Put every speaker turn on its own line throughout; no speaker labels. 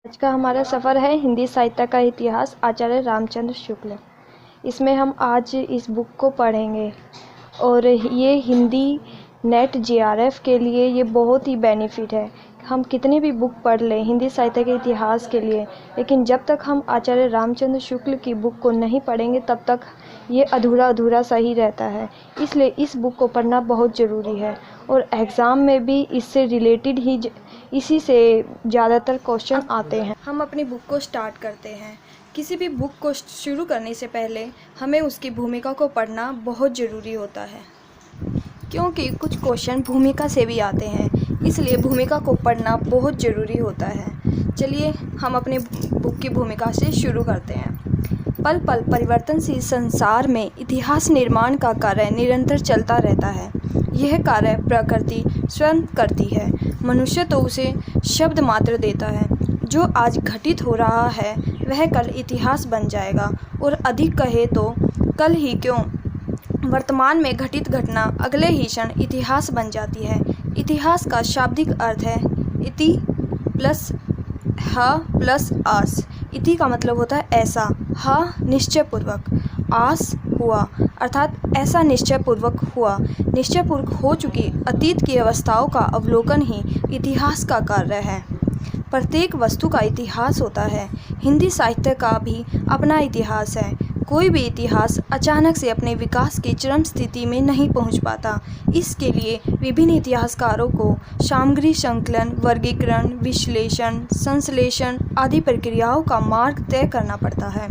आज का हमारा सफ़र है हिंदी साहित्य का इतिहास, आचार्य रामचंद्र शुक्ल। इसमें हम आज इस बुक को पढ़ेंगे और ये हिंदी नेट जेआरएफ के लिए ये बहुत ही बेनिफिट है। हम कितनी भी बुक पढ़ लें हिंदी साहित्य के इतिहास के लिए, लेकिन जब तक हम आचार्य रामचंद्र शुक्ल की बुक को नहीं पढ़ेंगे तब तक ये अधूरा अधूरा सा ही रहता है। इसलिए इस बुक को पढ़ना बहुत ज़रूरी है और एग्ज़ाम में भी इससे रिलेटेड ही इसी से ज़्यादातर क्वेश्चन आते हैं। हम अपनी बुक को स्टार्ट करते हैं। किसी भी बुक को शुरू करने से पहले हमें उसकी भूमिका को पढ़ना बहुत ज़रूरी होता है, क्योंकि कुछ क्वेश्चन भूमिका से भी आते हैं, इसलिए भूमिका को पढ़ना बहुत ज़रूरी होता है। चलिए हम अपने बुक की भूमिका से शुरू करते हैं। पल पल परिवर्तनशील संसार में इतिहास निर्माण का कार्य निरंतर चलता रहता है। यह कार्य प्रकृति स्वयं करती है, मनुष्य तो उसे शब्द मात्र देता है। जो आज घटित हो रहा है वह कल इतिहास बन जाएगा, और अधिक कहे तो कल ही क्यों, वर्तमान में घटित घटना अगले ही क्षण इतिहास बन जाती है। इतिहास का शाब्दिक अर्थ है इति प्लस ह प्लस आस। इति का मतलब होता है ऐसा, ह निश्चयपूर्वक, आस हुआ, अर्थात ऐसा निश्चयपूर्वक हुआ। निश्चयपूर्वक हो चुकी अतीत की अवस्थाओं का अवलोकन ही इतिहास का कार्य है। प्रत्येक वस्तु का इतिहास होता है। हिंदी साहित्य का भी अपना इतिहास है। कोई भी इतिहास अचानक से अपने विकास की चरम स्थिति में नहीं पहुंच पाता। इसके लिए विभिन्न इतिहासकारों को सामग्री संकलन, वर्गीकरण, विश्लेषण, संश्लेषण आदि प्रक्रियाओं का मार्ग तय करना पड़ता है।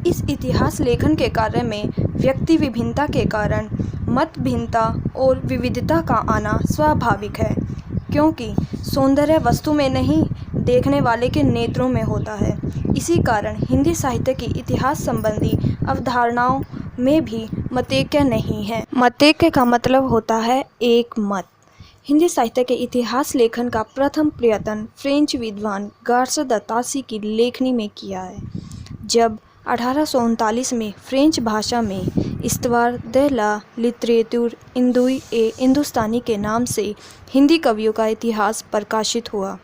इस इतिहास लेखन के कार्य में व्यक्ति विभिन्नता के कारण मत भिन्नता और विविधता का आना स्वाभाविक है, क्योंकि सौंदर्य वस्तु में नहीं, देखने वाले के नेत्रों में होता है। इसी कारण हिंदी साहित्य की इतिहास संबंधी अवधारणाओं में भी मतैक्य नहीं है। मतैक्य का मतलब होता है एक मत। हिंदी साहित्य के इतिहास लेखन का प्रथम प्रयत्न फ्रेंच विद्वान गार्सन दतासी की लेखनी में किया है, जब 1839 में फ्रेंच भाषा में इस्तवार दे ला लिटरेचर हिंदुस्तानी के नाम से हिंदी कवियों का इतिहास प्रकाशित हुआ।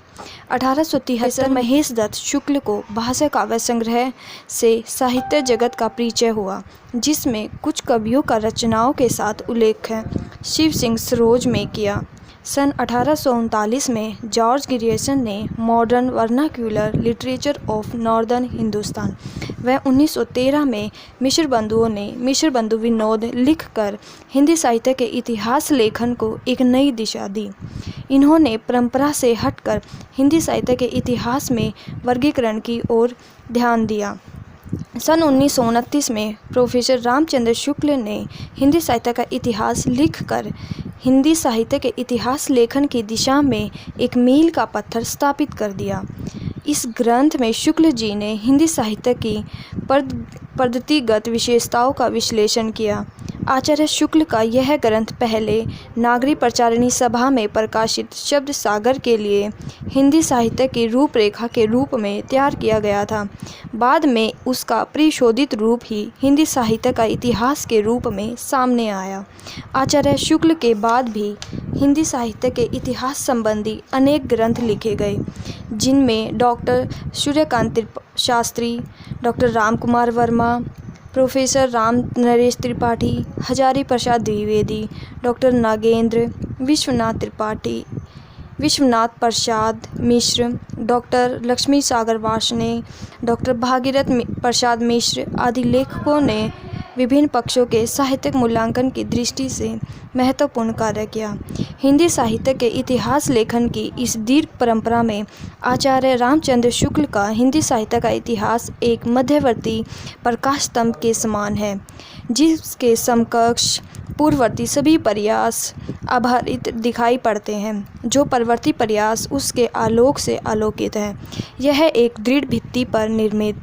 1873 महेश दत्त शुक्ल को भाषा काव्य संग्रह से साहित्य जगत का परिचय हुआ, जिसमें कुछ कवियों का रचनाओं के साथ उल्लेख है शिव सिंह सरोज में किया। सन 1839 में जॉर्ज ग्रियर्सन ने modern vernacular literature of northern Hindustan व 1913 में मिश्र बंधुओं ने मिश्र बंधु विनोद लिखकर हिंदी साहित्य के इतिहास लेखन को एक नई दिशा दी। इन्होंने परंपरा से हटकर हिंदी साहित्य के इतिहास में वर्गीकरण की ओर ध्यान दिया। सन 1929 में प्रोफेसर रामचंद्र शुक्ल ने हिंदी साहित्य का इतिहास लिखकर हिंदी साहित्य के इतिहास लेखन की दिशा में एक मील का पत्थर स्थापित कर दिया। इस ग्रंथ में शुक्ल जी ने हिंदी साहित्य की पद्धतिगत विशेषताओं का विश्लेषण किया। आचार्य शुक्ल का यह ग्रंथ पहले नागरी प्रचारिणी सभा में प्रकाशित शब्द सागर के लिए हिंदी साहित्य की रूपरेखा के रूप में तैयार किया गया था। बाद में उसका परिशोधित रूप ही हिंदी साहित्य का इतिहास के रूप में सामने आया। आचार्य शुक्ल के बाद भी हिंदी साहित्य के इतिहास संबंधी अनेक ग्रंथ लिखे गए, जिनमें doctor Suryakant Shastri, doctor Ramkumar Verma, professor Ram Naresh Tripathi, Hazari Prasad Dwivedi, doctor Nagendra, Vishwanath Prasad Mishra, doctor Lakshmi Sagar Varshney, doctor Bhagirath Prasad Mishra आदि लेखकों ने विभिन्न पक्षों के साहित्यिक मूल्यांकन की दृष्टि से महत्वपूर्ण कार्य किया। हिंदी साहित्य के इतिहास लेखन की इस दीर्घ परंपरा में आचार्य रामचंद्र शुक्ल का हिंदी साहित्य का इतिहास एक मध्यवर्ती प्रकाश स्तंभ के समान है, जिसके समकक्ष पूर्ववर्ती सभी प्रयास आधारित दिखाई पड़ते हैं। जो परवर्ती प्रयास उसके आलोक से आलोकित है। यह एक दृढ़ भित्ति पर निर्मित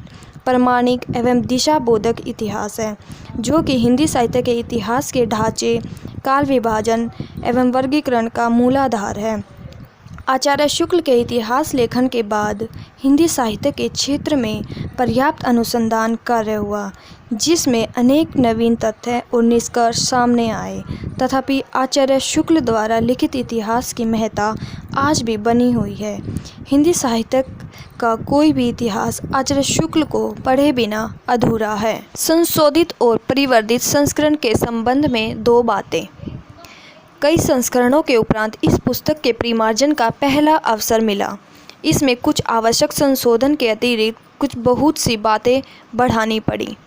प्रामाणिक एवं दिशाबोधक इतिहास है, जो कि हिंदी साहित्य के इतिहास के ढांचे, काल विभाजन एवं वर्गीकरण का मूलाधार है। आचार्य शुक्ल के इतिहास लेखन के बाद हिंदी साहित्य के क्षेत्र में पर्याप्त अनुसंधान कार्य हुआ, जिसमें अनेक नवीन तथ्य और निष्कर्ष सामने आए। तथापि आचार्य शुक्ल द्वारा लिखित इतिहास की महत्ता आज भी बनी हुई है। हिंदी साहित्य का कोई भी इतिहास आचार्य शुक्ल को पढ़े बिना अधूरा है। संशोधित और परिवर्धित संस्करण के संबंध में दो बातें। कई संस्करणों के उपरांत इस पुस्तक के परिमार्जन का पहला अवसर मिला। इसमें कुछ आवश्यक संशोधन के अतिरिक्त कुछ बहुत सी बातें बढ़ानी पड़ी।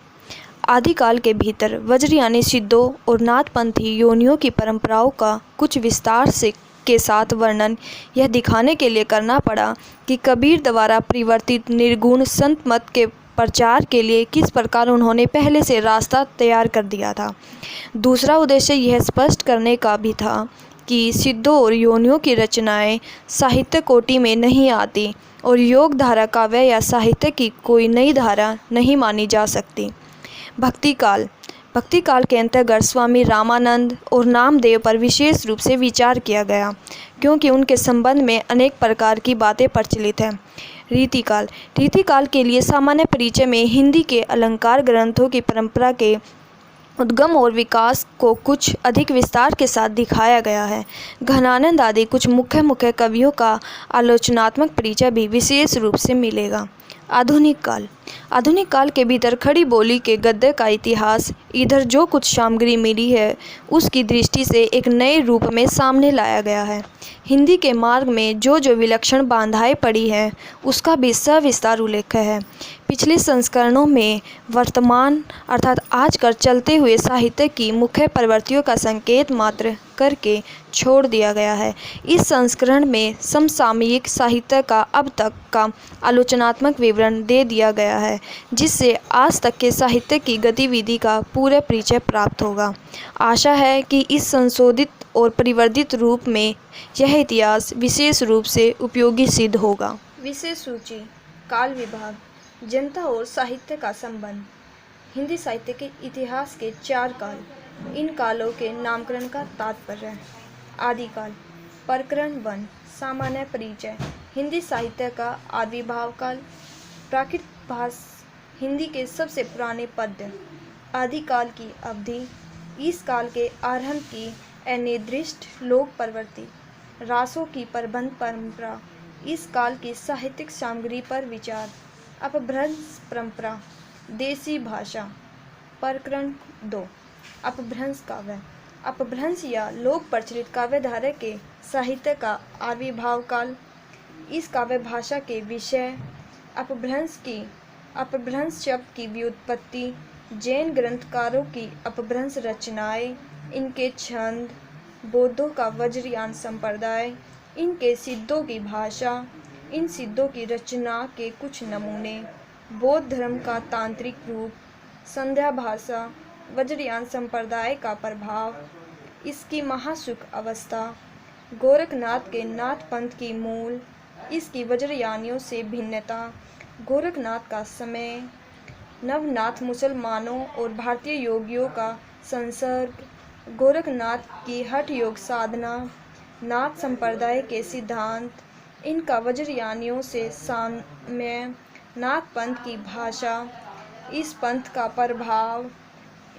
आदिकाल के भीतर वज्रयानी सिद्धों और नाथपंथी योनियों की परंपराओं का कुछ विस्तार से के साथ वर्णन यह दिखाने के लिए करना पड़ा कि कबीर द्वारा परिवर्तित निर्गुण संत मत के प्रचार के लिए किस प्रकार उन्होंने पहले से रास्ता तैयार कर दिया था। दूसरा उद्देश्य यह स्पष्ट करने का भी था कि सिद्धों और योनियों की रचनाएं साहित्य कोटि में नहीं आती और योग धारा काव्य या साहित्य की कोई नई धारा नहीं मानी जा सकती। भक्ति काल के अंतर्गत स्वामी रामानंद और नामदेव पर विशेष रूप से विचार किया गया, क्योंकि उनके संबंध में अनेक प्रकार की बातें प्रचलित हैं। रीतिकाल के लिए सामान्य परिचय में हिंदी के अलंकार ग्रंथों की परंपरा के उद्गम और विकास को कुछ अधिक विस्तार के साथ दिखाया गया है। घनानंद आदि कुछ मुख्य कवियों का आलोचनात्मक परिचय भी विशेष रूप से मिलेगा। आधुनिक काल के भीतर खड़ी बोली के गद्य का इतिहास इधर जो कुछ सामग्री मिली है उसकी दृष्टि से एक नए रूप में सामने लाया गया है। हिंदी के मार्ग में जो विलक्षण बाधाएं पड़ी हैं उसका भी सविस्तार उल्लेख है। पिछले संस्करणों में वर्तमान अर्थात आजकल चलते हुए साहित्य की मुख्य प्रवृत्तियों का संकेत मात्र करके छोड़ दिया गया है। इस संस्करण में समसामयिक साहित्य का अब तक का आलोचनात्मक विवरण दे दिया गया है, जिससे आज तक के साहित्य की गतिविधि का पूरा परिचय प्राप्त होगा। आशा है कि इस संशोधित और परिवर्धित रूप में यह इतिहास विशेष रूप से उपयोगी सिद्ध होगा। विशेष सूची। काल विभाग। जनता और साहित्य का संबंध। हिंदी साहित्य के इतिहास के 4 काल। इन कालों के नामकरण का तात्पर्य। आदिकाल। प्रकरण 1। सामान्य परिचय। हिंदी साहित्य का आविर्भाव काल। प्राकृत भाषा हिंदी के सबसे पुराने पद्य। आदिकाल की अवधि। इस काल के आरंभ की अनिर्दिष्ट लोक प्रवृत्ति। रासों की प्रबंध परंपरा। इस काल की साहित्यिक सामग्री पर विचार। अपभ्रंश परंपरा। देसी भाषा। प्रकरण 2। अपभ्रंश काव्य। अपभ्रंश या लोक प्रचलित काव्यधारा के साहित्य का आविर्भाव काल। इस काव्य भाषा के विषय। अपभ्रंश शब्द की व्युत्पत्ति। जैन ग्रंथकारों की अपभ्रंश रचनाएं। इनके छंद। बौद्धों का वज्रयान संप्रदाय। इनके सिद्धों की भाषा। इन सिद्धों की रचना के कुछ नमूने। बौद्ध धर्म का तांत्रिक रूप। संध्या भाषा। वज्रयान संप्रदाय का प्रभाव। इसकी महासुख अवस्था। गोरखनाथ के नाथ पंथ की मूल। इसकी वज्रयानियों से भिन्नता। गोरखनाथ का समय। नवनाथ मुसलमानों और भारतीय योगियों का संसर्ग। गोरखनाथ की हठ योग साधना। नाथ संप्रदाय के सिद्धांत। इनका वज्रयानियों से साम्य। नाथ पंथ की भाषा। इस पंथ का प्रभाव।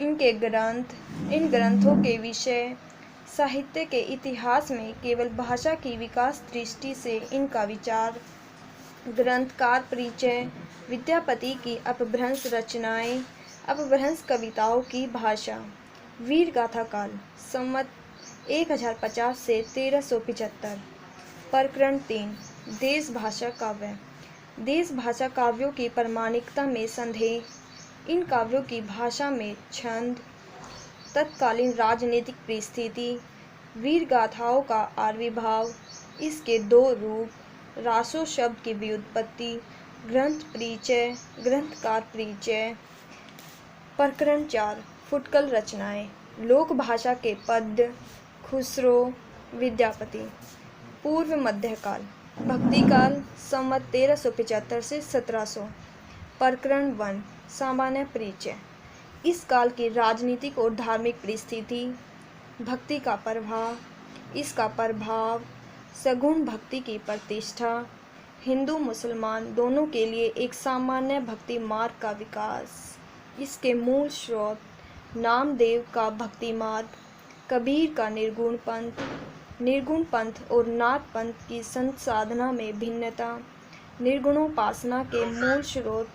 इनके ग्रंथ। इन ग्रंथों के विषय। साहित्य के इतिहास में केवल भाषा की विकास दृष्टि से इनका विचार। ग्रंथकार परिचय। विद्यापति की अपभ्रंश रचनाएं। अपभ्रंश कविताओं की भाषा। वीर गाथा काल। संवत 1050 से 1375। प्रकरण 3। देश भाषा काव्य। देश भाषा काव्यों की प्रामाणिकता में संदेह। इन काव्यों की भाषा में छंद। तत्कालीन राजनीतिक परिस्थिति। वीर गाथाओं का आविर्भाव। इसके 2 रूप। रासो शब्द की व्युत्पत्ति। ग्रंथ परिचय। ग्रंथकार परिचय। प्रकरण 4। फुटकल रचनाएं। लोक भाषा के पद्य। खुसरो। विद्यापति। पूर्व मध्यकाल। भक्तिकाल। संवत 1375 से 1700। प्रकरण 1। सामान्य परिचय। इस काल की राजनीतिक और धार्मिक परिस्थिति। भक्ति का प्रभाव। इसका प्रभाव। सगुण भक्ति की प्रतिष्ठा, हिंदू मुसलमान दोनों के लिए एक सामान्य भक्ति मार्ग का विकास। इसके मूल स्रोत नामदेव का भक्ति मार्ग, कबीर का निर्गुण पंथ और नाथ पंथ की संत साधना में भिन्नता, निर्गुणोपासना के मूल स्रोत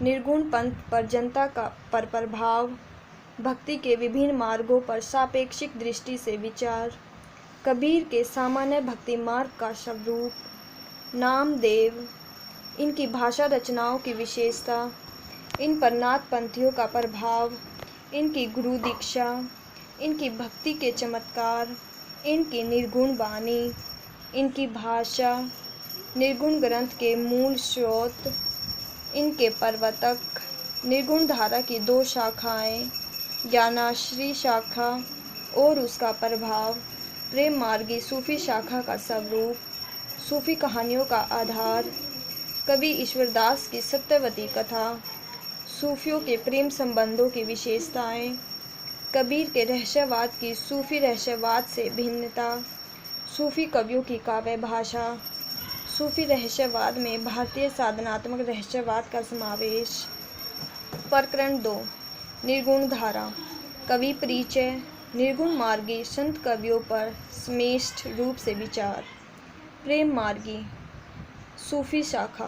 निर्गुण पंथ पर जनता का प्रभाव, भक्ति के विभिन्न मार्गों पर सापेक्षिक दृष्टि से विचार, कबीर के सामान्य भक्ति मार्ग का स्वरूप, नामदेव, इनकी भाषा रचनाओं की विशेषता, इन पर नाथ पंथियों का प्रभाव, इनकी गुरु दीक्षा, इनकी भक्ति के चमत्कार, इनकी निर्गुण वाणी, इनकी भाषा, निर्गुण ग्रंथ के मूल स्रोत, इनके प्रवर्तक, निर्गुण धारा की 2 शाखाएं, ज्ञानाश्री शाखा और उसका प्रभाव, प्रेम मार्गी सूफी शाखा का स्वरूप, सूफी कहानियों का आधार, कवि ईश्वरदास की सत्यवती कथा, सूफियों के प्रेम संबंधों की विशेषताएं, कबीर के रहस्यवाद की सूफी रहस्यवाद से भिन्नता, सूफी कवियों की काव्य भाषा, सूफी रहस्यवाद में भारतीय साधनात्मक रहस्यवाद का समावेश। प्रकरण 2, निर्गुण धारा, कवि परिचय, निर्गुण मार्गी संत कवियों पर समिष्ट रूप से विचार। प्रेम मार्गी सूफी शाखा।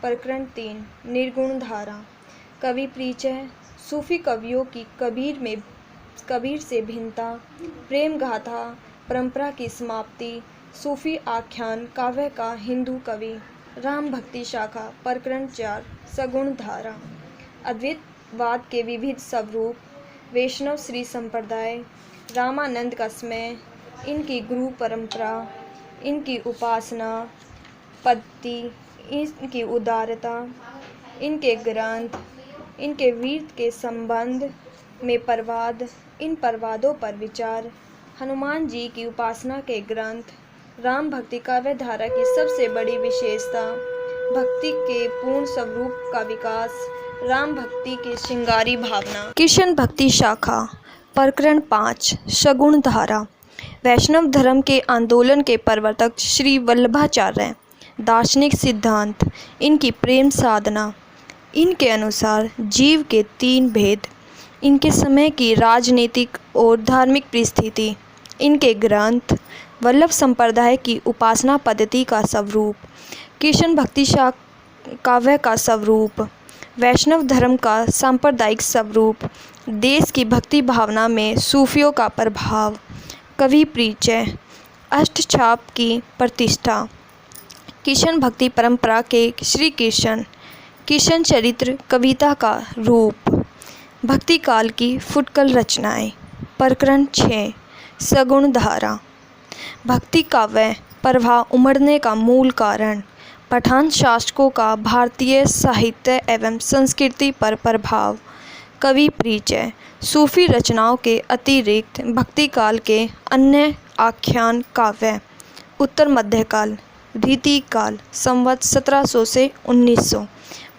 प्रकरण 3, निर्गुण धारा, कवि परिचय, सूफी कवियों की कबीर से भिन्नता, प्रेम गाथा परंपरा की समाप्ति, सूफी आख्यान काव्य का हिंदू कवि, राम भक्ति शाखा। प्रकरण 4, सगुण धारा, अद्वैतवाद के विविध स्वरूप, वैष्णव श्री संप्रदाय, रामानंद का समय, इनकी गुरु परंपरा, इनकी उपासना पद्धति, इनकी उदारता, इनके ग्रंथ, इनके वीर के संबंध में प्रवाद, इन प्रवादों पर विचार, हनुमान जी की उपासना के ग्रंथ, राम भक्ति काव्य धारा की सबसे बड़ी विशेषता, भक्ति के पूर्ण स्वरूप का विकास, राम भक्ति के श्रृंगारी भावना। किशन भक्ति शाखा। प्रकरण 5, सगुण धारा, वैष्णव धर्म के आंदोलन के प्रवर्तक श्री वल्लभाचार्य, दार्शनिक सिद्धांत, इनकी प्रेम साधना, इनके अनुसार जीव के 3 भेद, इनके समय की राजनीतिक और धार्मिक परिस्थिति, इनके ग्रंथ, वल्लभ संप्रदाय की उपासना पद्धति का स्वरूप, किशन भक्ति काव्य का स्वरूप, वैष्णव धर्म का सांप्रदायिक स्वरूप, देश की भक्ति भावना में सूफियों का प्रभाव, कवि परिचय, अष्टछाप की प्रतिष्ठा, किशन भक्ति परंपरा के श्री किशन चरित्र कविता का रूप, भक्ति काल की फुटकल रचनाएं। प्रकरण 6, सगुण धारा, भक्ति काव्य प्रवाह उमड़ने का मूल कारण, पठान शासकों का भारतीय साहित्य एवं संस्कृति पर प्रभाव, कवि परिचय, सूफी रचनाओं के अतिरिक्त भक्ति काल के अन्य आख्यान काव्य, उत्तर मध्यकाल, रीतिकाल, संवत 1700 से 1900।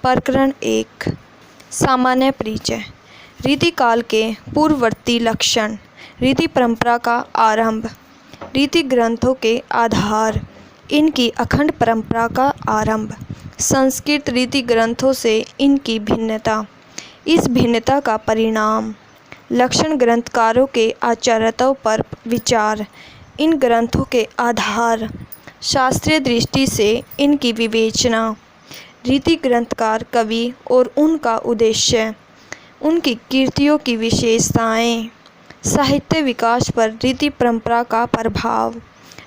प्रकरण 1, सामान्य परिचय, रीतिकाल के पूर्ववर्ती लक्षण, रीति परंपरा का आरंभ, रीति ग्रंथों के आधार, इनकी अखंड परंपरा का आरंभ, संस्कृत रीति ग्रंथों से इनकी भिन्नता, इस भिन्नता का परिणाम, लक्षण ग्रंथकारों के आचार्यताओं पर विचार, इन ग्रंथों के आधार, शास्त्रीय दृष्टि से इनकी विवेचना, रीति ग्रंथकार कवि और उनका उद्देश्य, उनकी कृतियों की विशेषताएं, साहित्य विकास पर रीति परंपरा का प्रभाव,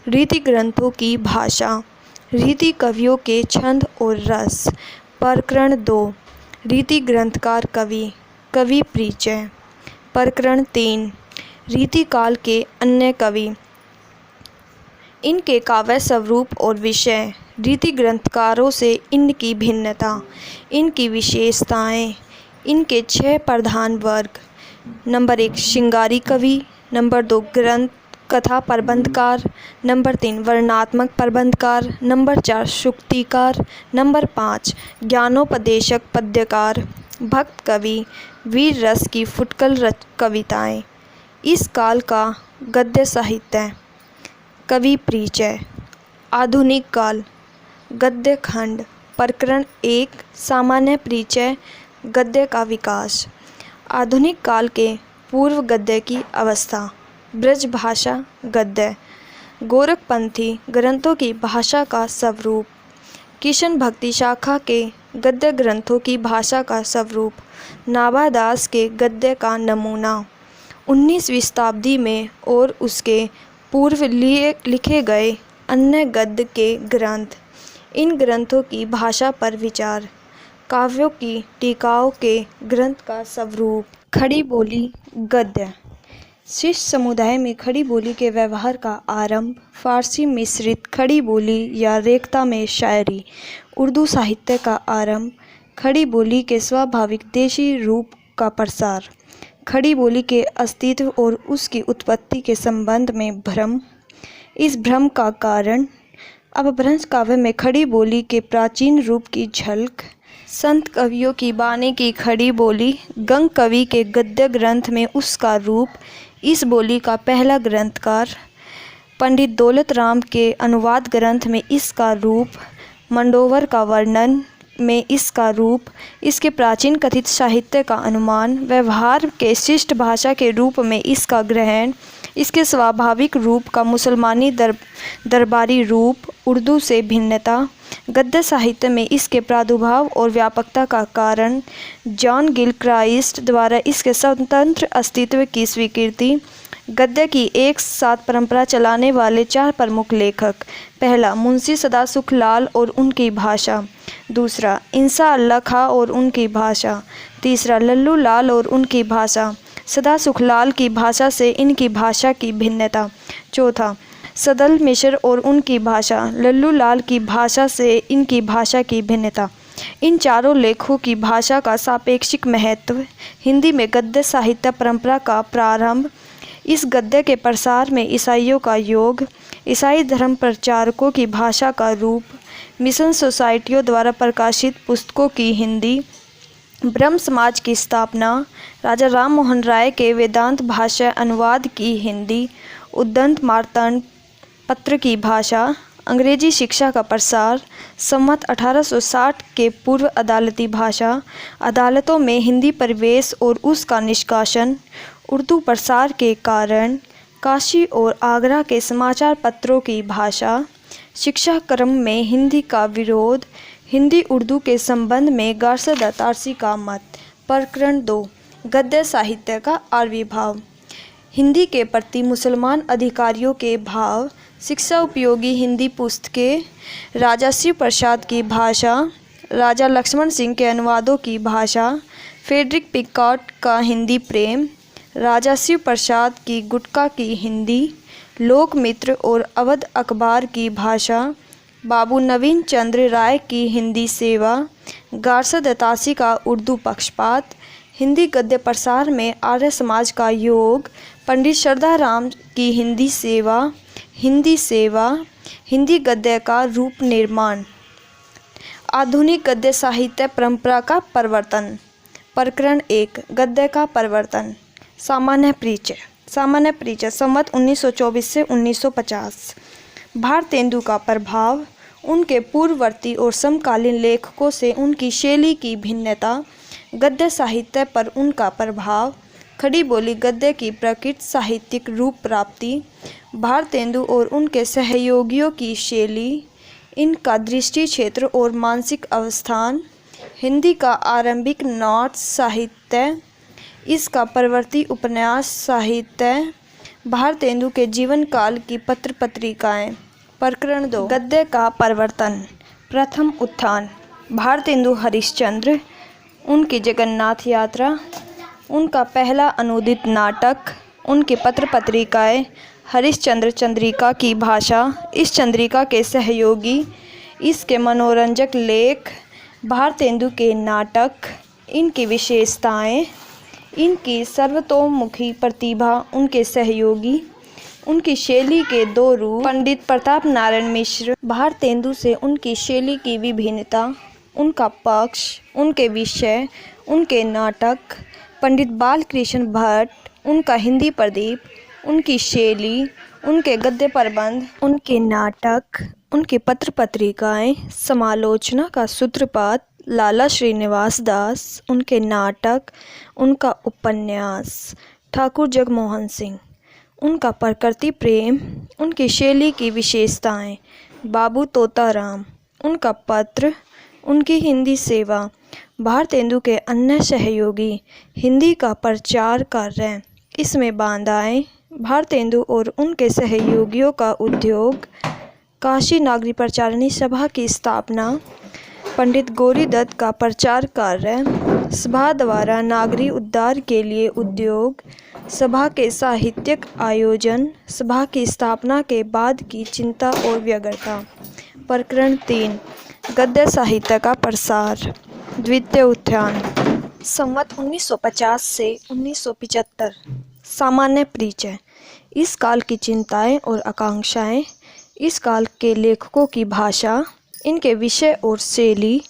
रीति ग्रंथों की भाषा, रीति कवियों के छंद और रस। प्रकरण 2, रीति ग्रंथकार कवि, कवि परिचय। प्रकरण 3, रीति काल के अन्य कवि, इनके काव्य स्वरूप और विषय, रीति ग्रंथकारों से इनकी भिन्नता, इनकी विशेषताएं, इनके 6 प्रधान वर्ग। नंबर 1, श्रृंगारी कवि। नंबर 2, ग्रंथ कथा प्रबंधकार। नंबर 3, वर्णनात्मक प्रबंधकार। नंबर 4, शुक्तिकार। नंबर 5, ज्ञानोपदेशक पद्यकार। भक्त कवि, वीर रस की फुटकल कविताएं। इस काल का गद्य साहित्य। कवि परिचय। आधुनिक काल। गद्य खंड। प्रकरण 1। सामान्य परिचय। गद्य का विकास। आधुनिक काल के पूर्व गद्य की अवस्था। ब्रजभाषा गद्य। गोरखपंथी ग्रंथों की भाषा का स्वरूप। किशन भक्ति शाखा के गद्य ग्रंथों की भाषा का स्वरूप। नाभादास के गद्य का नमूना। 19वीं शताब्दी में और उसके पूर्व लिखे गए अन्य गद्य के ग्रंथ। इन ग्रंथों की भाषा पर विचार। काव्यों की टीकाओं के ग्रंथ का स्वरूप। खड़ी बोली गद्य। शिष्य समुदाय में खड़ी बोली के व्यवहार का आरंभ। फारसी मिश्रित खड़ी बोली या रेखता में शायरी। उर्दू साहित्य का आरंभ। खड़ी बोली के स्वाभाविक देशी रूप का प्रसार। खड़ी बोली के अस्तित्व और उसकी उत्पत्ति के संबंध में भ्रम। इस भ्रम का कारण। अपभ्रंश काव्य में खड़ी बोली के प्राचीन रूप की झलक। संत कवियों की बानी की खड़ी बोली। गंग कवि के गद्य ग्रंथ में उसका रूप। इस बोली का पहला ग्रंथकार। पंडित दौलत राम के अनुवाद ग्रंथ में इसका रूप। मंडोवर का वर्णन में इसका रूप। इसके प्राचीन कथित साहित्य का अनुमान। व्यवहार के शिष्ट भाषा के रूप में इसका ग्रहण। इसके स्वाभाविक रूप का मुसलमानी दरबारी रूप। उर्दू से भिन्नता। गद्य साहित्य में इसके प्रादुर्भाव और व्यापकता का कारण। जॉन गिलक्राइस्ट द्वारा इसके स्वतंत्र अस्तित्व की स्वीकृति। गद्य की एक साथ परंपरा चलाने वाले 4 प्रमुख लेखक। पहला, मुंशी सदासुख लाल और उनकी भाषा। दूसरा, इंसा अल्लाह खां और उनकी भाषा। तीसरा, लल्लू लाल और उनकी भाषा। सदासुख लाल की भाषा से इनकी भाषा की भिन्नता। चौथा, सदल मिश्र और उनकी भाषा। लल्लू लाल की भाषा से इनकी भाषा की भिन्नता। इन चारों लेखों की भाषा का सापेक्षिक महत्व। हिंदी में गद्य साहित्य परंपरा का प्रारंभ। इस गद्य के प्रसार में ईसाइयों का योग। ईसाई धर्म प्रचारकों की भाषा का रूप। मिशन सोसाइटियों द्वारा प्रकाशित पुस्तकों की हिंदी। ब्रह्म समाज की स्थापना। राजा राम मोहन राय के वेदांत भाषा अनुवाद की हिंदी। उद्दंत मार्तंड पत्र की भाषा। अंग्रेजी शिक्षा का प्रसार। संवत 1860 के पूर्व अदालती भाषा। अदालतों में हिंदी प्रवेश और उसका निष्कासन। उर्दू प्रसार के कारण। काशी और आगरा के समाचार पत्रों की भाषा। शिक्षा क्रम में हिंदी का विरोध। हिंदी उर्दू के संबंध में गार्सद दत्तारसी का मत। प्रकरण 2। गद्य साहित्य का आविर्भाव। हिंदी के प्रति मुसलमान अधिकारियों के भाव। शिक्षा उपयोगी हिंदी पुस्तकें। राजा शिव प्रसाद की भाषा। राजा लक्ष्मण सिंह के अनुवादों की भाषा। फ्रेडरिक पिकॉट का हिंदी प्रेम। राजा शिव प्रसाद की गुटका की हिंदी। लोकमित्र और अवध अखबार की भाषा। बाबू नवीन चंद्र राय की हिंदी सेवा। गार्सद दत्तारसी का उर्दू पक्षपात। हिंदी गद्य प्रसार में आर्य समाज का योग। पंडित श्रद्धा राम की हिंदी सेवा। हिंदी सेवा। हिंदी गद्य का रूप निर्माण। आधुनिक गद्य साहित्य परंपरा का प्रवर्तन। प्रकरण 1। गद्य का प्रवर्तन। सामान्य परिचय। सामान्य परिचय। संवत 1924 से 1950। भारतेंदु का प्रभाव। उनके पूर्ववर्ती और समकालीन लेखकों से उनकी शैली की भिन्नता। गद्य साहित्य पर उनका प्रभाव। खड़ी बोली गद्य की प्रकृत साहित्यिक रूप प्राप्ति। भारतेंदु और उनके सहयोगियों की शैली। इनका दृष्टि क्षेत्र और मानसिक अवस्थान। हिंदी का आरंभिक नाट्य साहित्य। इसका प्रवर्ती उपन्यास साहित्य। भारतेंदु के जीवन काल की पत्र पत्रिकाएं। प्रकरण 2। गद्य का प्रवर्तन। प्रथम उत्थान। भारतेंदु हरिश्चंद्र। उनकी जगन्नाथ यात्रा। उनका पहला अनुदित नाटक। उनकी पत्र पत्रिकाएं। हरिश्चंद्र चंद्रिका की भाषा। इस चंद्रिका के सहयोगी। इसके मनोरंजक लेख। भारतेंदु के नाटक। इनकी विशेषताएं। इनकी सर्वतोमुखी प्रतिभा। उनके सहयोगी। उनकी शैली के 2 रूप। पंडित प्रताप नारायण मिश्र। भारतेंदु से उनकी शैली की विभिन्नता। उनका पक्ष। उनके विषय। उनके नाटक। पंडित बालकृष्ण भट्ट। उनका हिंदी प्रदीप। उनकी शैली। उनके गद्य प्रबंध, उनके नाटक, उनके पत्र पत्रिकाएं, समालोचना का सूत्रपात लाला श्रीनिवास दास, उनके नाटक, उनका उपन्यास ठाकुर जगमोहन सिंह, उनका प्रकृति प्रेम, उनकी शैली की विशेषताएं बाबू तोताराम, उनका पत्र, उनकी हिंदी सेवा, भारतेंदु के अन्य सहयोगी, हिंदी का प्रचार कार्य, इसमें बाधाएं, भारतेंदु और उनके सहयोगियों का उद्योग, काशी नागरी प्रचारणी सभा की स्थापना, पंडित गौरीदत्त का प्रचार कार्य, सभा द्वारा नागरी उद्धार के लिए उद्योग, सभा के साहित्यिक आयोजन, सभा की स्थापना के बाद की चिंता और व्यग्रता। प्रकरण 3 गद्य साहित्य का प्रसार। द्वितीय उत्थान संवत 1950 से 1975। सामान्य परिचय। इस काल की चिंताएं और आकांक्षाएं, इस काल के लेखकों की भाषा, इनके विषय और शैली,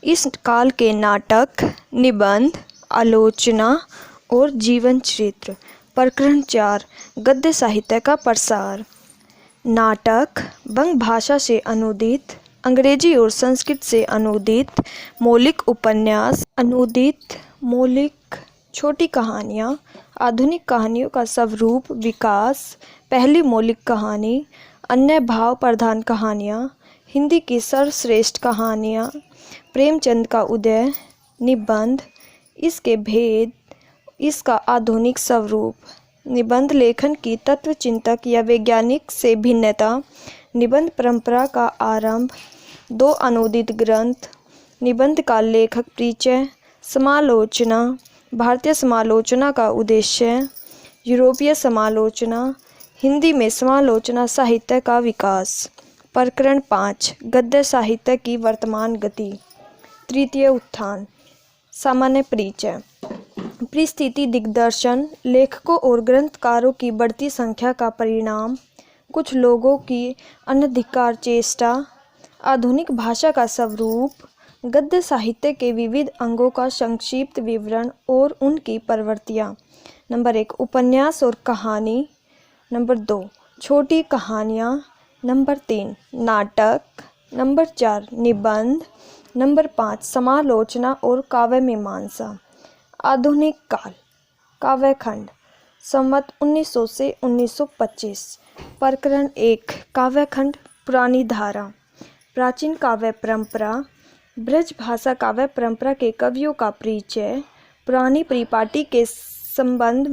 इस काल के नाटक, निबंध, आलोचना और जीवन चरित्र। प्रकरण 4 गद्य साहित्य का प्रसार। नाटक बंग भाषा से अनुदित, अंग्रेजी और संस्कृत से अनुदित मौलिक उपन्यास, अनुदित मौलिक छोटी कहानियाँ, आधुनिक कहानियों का स्वरूप विकास, पहली मौलिक कहानी, अन्य भाव प्रधान कहानियाँ, हिंदी की सर्वश्रेष्ठ कहानियाँ, प्रेमचंद का उदय, निबंध, इसके भेद, इसका आधुनिक स्वरूप, निबंध लेखन की तत्वचिंतक या वैज्ञानिक से भिन्नता, निबंध परंपरा का आरंभ, 2 अनुदित ग्रंथ, निबंध का लेखक परिचय, समालोचना, भारतीय समालोचना का उद्देश्य, यूरोपीय समालोचना, हिंदी में समालोचना साहित्य का विकास। प्रकरण 5 गद्य साहित्य की वर्तमान गति। तृतीय उत्थान। सामान्य परिचय। परिस्थिति दिग्दर्शन लेखकों और ग्रंथकारों की बढ़ती संख्या का परिणाम, कुछ लोगों की अनधिकार चेष्टा, आधुनिक भाषा का स्वरूप, गद्य साहित्य के विविध अंगों का संक्षिप्त विवरण और उनकी प्रवृत्तियाँ। नंबर 1 उपन्यास और कहानी, नंबर 2 छोटी कहानियाँ, नंबर 3 नाटक, नंबर 4 निबंध, नंबर 5 समालोचना और काव्य मीमांसा। आधुनिक काल। काव्यखंड संवत 1900 से 1925। प्रकरण 1 काव्यखंड पुरानी धारा। प्राचीन काव्य परंपरा, ब्रज भाषा काव्य परंपरा के कवियों का परिचय, पुरानी परिपाटी के संबंध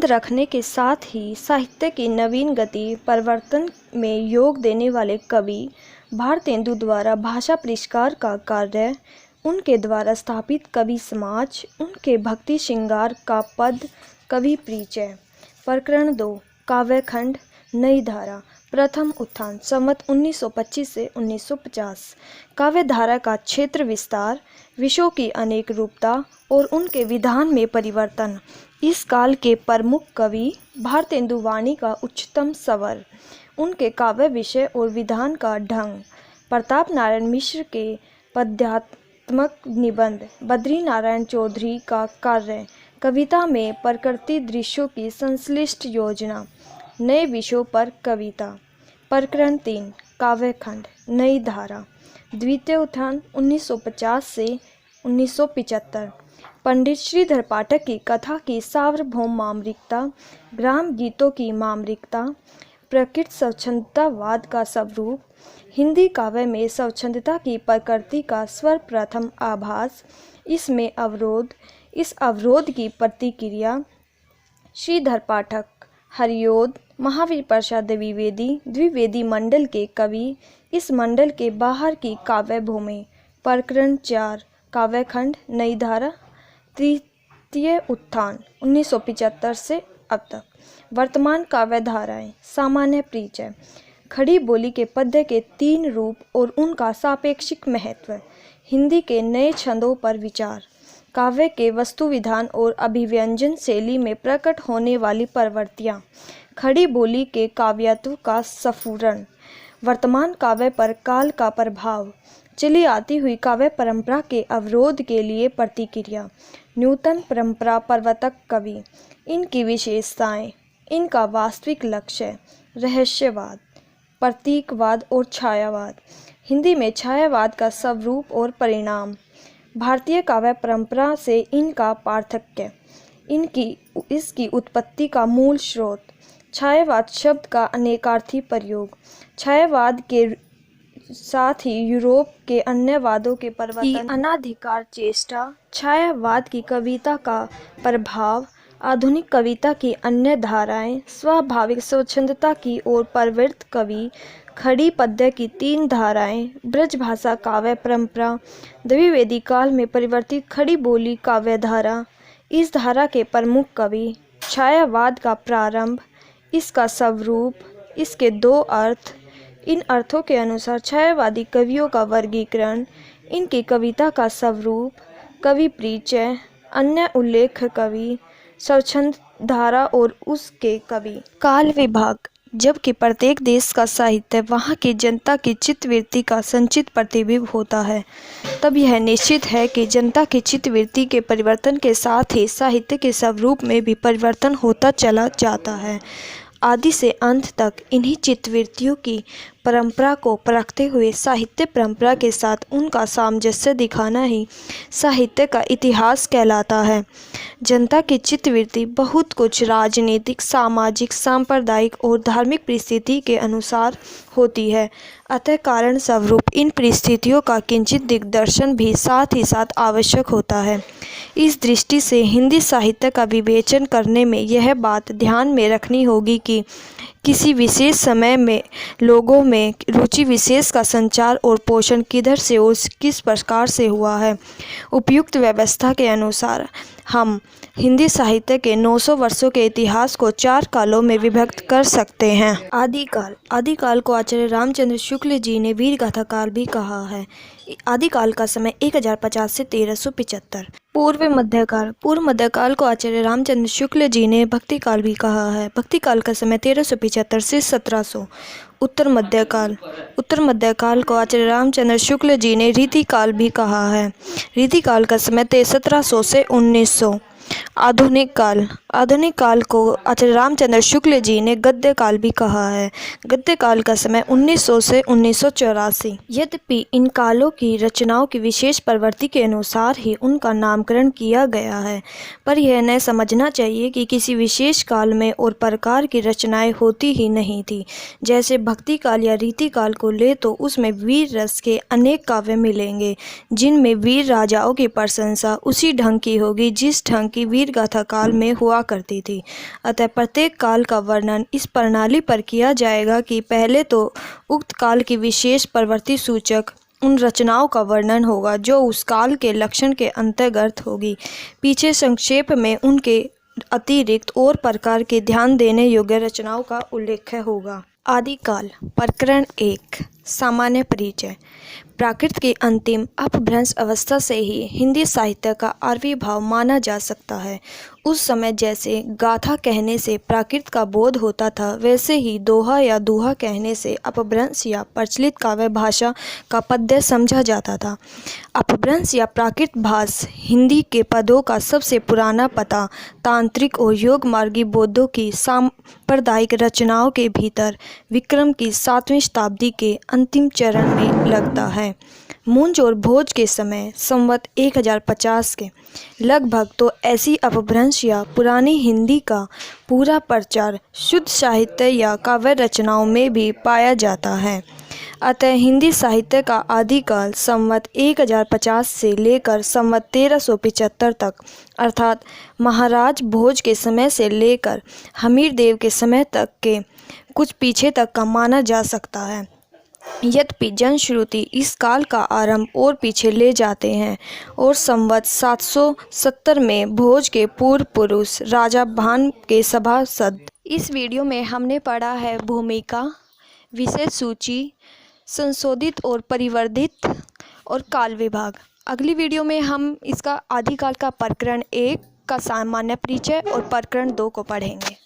रखने के साथ ही साहित्य की नवीन गति परिवर्तन में योग देने वाले कवि भारतेंदु द्वारा भाषा परिष्कार का कार्य, उनके द्वारा स्थापित कवि समाज, उनके भक्ति श्रृंगार का पद, कवि परिचय। प्रकरण 2 काव्यखंड नई धारा। प्रथम उत्थान संवत 1925 से 1950। काव्य धारा का क्षेत्र विस्तार, विषयों की अनेक रूपता और उनके विधान में परिवर्तन। इस काल के प्रमुख कवि भारतेंदु वाणी का उच्चतम स्वर, उनके काव्य विषय और विधान का ढंग, प्रताप नारायण मिश्र के पद्यात्मक निबंध, बद्री नारायण चौधरी का कार्य, कविता में प्रकृति दृश्यों की संश्लिष्ट योजना, नए विषयों पर कविता। प्रकरण 3 काव्यखंड नई धारा। द्वितीय उत्थान 1950 से 1975। पंडित श्रीधर पाठक की कथा की सार्वभौम मामरिकता, ग्राम गीतों की मामरिकता, प्रकृति स्वच्छंदतावाद का स्वरूप, हिंदी काव्य में स्वच्छंदता की प्रकृति का सर्वप्रथम आभास, इसमें अवरोध, इस अवरोध की प्रतिक्रिया। श्रीधर पाठक हरिओद, महावीर प्रसाद द्विवेदी मंडल के कवि, इस मंडल के बाहर की काव्य भूमि। प्रकरण 4 काव्यखंड नई धारा। तृतीय उत्थान 1975 से अब तक। वर्तमान काव्य धाराएं। सामान्य परिचय। खड़ी बोली के पद्य के 3 रूप और उनका सापेक्षिक महत्व। हिंदी के नए छंदों पर विचार। काव्य के वस्तु विधान और अभिव्यंजन शैली में प्रकट होने वाली प्रवृत्तियाँ। खड़ी बोली के काव्यत्व का स्फुरण। वर्तमान काव्य पर काल का प्रभाव। चली आती हुई काव्य परंपरा के अवरोध के लिए प्रतिक्रिया। नूतन परंपरा प्रवर्तक कवि, इनकी विशेषताएं, इनका वास्तविक लक्ष्य रहस्यवाद, प्रतीकवाद और छायावाद। हिंदी में छायावाद का स्वरूप और परिणाम। भारतीय काव्य परंपरा से इनका पार्थक्य, इसकी उत्पत्ति का मूल स्रोत। छायावाद शब्द का अनेकार्थी प्रयोग। छायावाद के साथ ही यूरोप के अन्य वादों के परिवर्तन, अनाधिकार चेष्टा, छायावाद की कविता का प्रभाव, आधुनिक कविता की अन्य धाराएं, स्वाभाविक स्वच्छंदता की ओर प्रवृत्त कवि, खड़ी पद्य की 3 धाराएं, ब्रजभाषा काव्य परंपरा, द्विवेदी काल में परिवर्तित खड़ी बोली काव्य धारा, इस धारा के प्रमुख कवि। छायावाद का प्रारंभ, इसका स्वरूप, इसके 2 अर्थ। इन अर्थों के अनुसार छायावादी कवियों का वर्गीकरण, इनकी कविता का स्वरूप, कवि परिचय, अन्य उल्लेख कवि, स्वच्छंद धारा और उसके कवि। काल विभाग, जबकि प्रत्येक देश का साहित्य वहाँ की जनता की चित्तवृत्ति का संचित प्रतिबिंब होता है, तब यह निश्चित है कि जनता की चित्तवृत्ति के परिवर्तन के साथ ही साहित्य के स्वरूप में भी परिवर्तन होता चला जाता है। आदि से अंत तक इन्हीं चित्तवृत्तियों की परंपरा को परखते हुए साहित्य परंपरा के साथ उनका सामंजस्य दिखाना ही साहित्य का इतिहास कहलाता है। जनता की चित्तवृत्ति बहुत कुछ राजनीतिक, सामाजिक, सांप्रदायिक और धार्मिक परिस्थिति के अनुसार होती है, अतः कारण स्वरूप इन परिस्थितियों का किंचित दिग्दर्शन भी साथ ही साथ आवश्यक होता है। इस दृष्टि से हिंदी साहित्य का विवेचन करने में यह बात ध्यान में रखनी होगी कि किसी विशेष समय में लोगों में रुचि विशेष का संचार और पोषण किधर से और किस प्रकार से हुआ है। उपयुक्त व्यवस्था के अनुसार हम हिंदी साहित्य के 900 वर्षों के इतिहास को 4 कालों में विभक्त कर सकते हैं। आदिकाल, आदिकाल को आचार्य रामचंद्र शुक्ल जी ने वीरगाथा काल भी कहा है। आदिकाल का समय 1050 से 1375। पूर्व मध्यकाल, पूर्व मध्यकाल को आचार्य रामचंद्र शुक्ल जी ने भक्ति काल भी कहा है। भक्ति काल का समय 1375 से 1700। उत्तर मध्यकाल, उत्तर मध्यकाल को आचार्य रामचंद्र शुक्ल जी ने रीतिकाल भी कहा है। रीतिकाल का समय 1700 से 1900। आधुनिक काल, आधुनिक काल को आचार्य रामचंद्र शुक्ल जी ने गद्य काल भी कहा है। गद्य काल का समय 1900 से 1984। यद्यपि इन कालों की रचनाओं की विशेष प्रवृत्ति के अनुसार ही उनका नामकरण किया गया है, पर यह न समझना चाहिए कि किसी विशेष काल में और प्रकार की रचनाएं होती ही नहीं थी। जैसे भक्ति काल या रीति काल को ले तो उसमें वीर रस के अनेक काव्य मिलेंगे, जिनमें वीर राजाओं की प्रशंसा उसी ढंग की होगी जिस ढंग की वीरगाथा काल में हुआ करती थी। अतः प्रत्येक काल का वर्णन इस प्रणाली पर किया जाएगा कि पहले तो उक्त काल की विशेष प्रवृत्ति सूचक उन रचनाओं का वर्णन होगा जो उस काल के लक्षण के अंतर्गत होगी। पीछे संक्षेप में उनके अतिरिक्त और प्रकार के ध्यान देने योग्य रचनाओं का उल्लेख होगा। आदिकाल, प्रकरण 1, सामान्य परिचय। प्राकृत की अंतिम अपभ्रंश अवस्था से ही हिंदी साहित्य का आविर्भाव माना जा सकता है। उस समय जैसे गाथा कहने से प्राकृत का बोध होता था, वैसे ही दोहा या दूहा कहने से अपभ्रंश या प्रचलित काव्य भाषा का पद्य समझा जाता था। अपभ्रंश या प्राकृत भाष हिंदी के पदों का सबसे पुराना पता तांत्रिक और योग मार्गी बौद्धों की सांप्रदायिक रचनाओं के भीतर विक्रम की 7वीं शताब्दी के अंतिम चरण में लगता है। मूंज और भोज के समय संवत 1050 के लगभग तो ऐसी अपभ्रंश या पुरानी हिंदी का पूरा प्रचार शुद्ध साहित्य या काव्य रचनाओं में भी पाया जाता है। अतः हिंदी साहित्य का आदिकाल संवत 1050 से लेकर संवत 1375 तक, अर्थात महाराज भोज के समय से लेकर हमीर देव के समय तक के कुछ पीछे तक का माना जा सकता है। यद्यपि जनश्रुति इस काल का आरंभ और पीछे ले जाते हैं और संवत 770 में भोज के पूर्व पुरुष राजा भान के सभासद। इस वीडियो में हमने पढ़ा है भूमिका, विषय सूची, संशोधित और परिवर्धित और काल विभाग। अगली वीडियो में हम इसका आदिकाल का प्रकरण 1 का सामान्य परिचय और प्रकरण 2 को पढ़ेंगे।